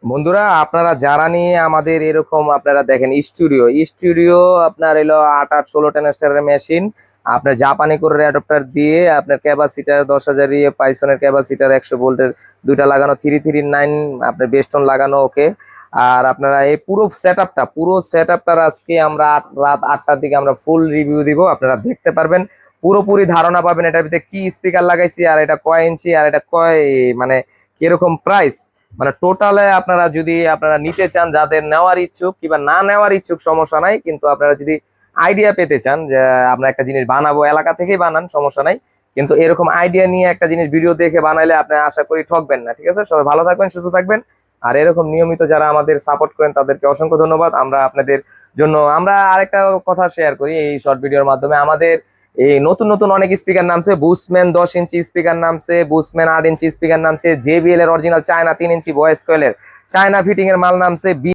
বন্ধুরা, আপনারা যারা নিয়ে আমাদের এরকম আপনারা দেখেন স্টুডিও স্টুডিও আপনার এলো 8-8 16 টেনেস্টারের মেশিন, আপনার জাপানি করে অ্যাডাপ্টার দিয়ে আপনার ক্যাপাসিটার 10,000 পাইসনের ক্যাপাসিটার 100 ভোল্টের দুইটা লাগানো, 339 আপনার বেস্টন লাগানো। ওকে, আর আপনারা এই পুরো সেটআপটার আজকে আমরা রাত 8টার দিকে আমরা ফুল রিভিউ দিব, আপনারা দেখতে পারবেন, পুরোপুরি ধারণা পাবেন এটার ভিতরে কি স্পিকার লাগাইছি, আর এটা কয় ইঞ্চি, আর এটা কয় মানে কিরকম প্রাইস। মানে টোটালে আপনারা যদি আপনারা নিতে চান, যাদের নেওয়ার ইচ্ছুক কিংবা না নেওয়ার ইচ্ছুক সমস্যা নাই, কিন্তু আপনারা যদি আইডিয়া পেতে চান যে আমরা একটা জিনিস বানাবো, এলাকা থেকেই বানান সমস্যা নাই, কিন্তু এরকম আইডিয়া নিয়ে একটা জিনিস ভিডিও দেখে বানাইলে আপনি আশা করি ঠকবেন না। ঠিক আছে, সবাই ভালো থাকবেন, সুস্থ থাকবেন। আর এরকম নিয়মিত যারা আমাদের সাপোর্ট করেন তাদেরকে অসংখ্য ধন্যবাদ। আমরা আপনাদের জন্য আমরা আরেকটা কথা শেয়ার করি এই শর্ট ভিডিওর মাধ্যমে, আমাদের এই নতুন নতুন অনেক স্পিকার নামছে। বুসম্যান 10 ইঞ্চি স্পিকার নামছে, বুসম্যান 8 ইঞ্চি স্পিকার নামছে, জেবিএল এর অরিজিনাল চায়না 3 ইঞ্চি ভয়েস কয়েলের চায়না ফিটিং এর মাল নামছে।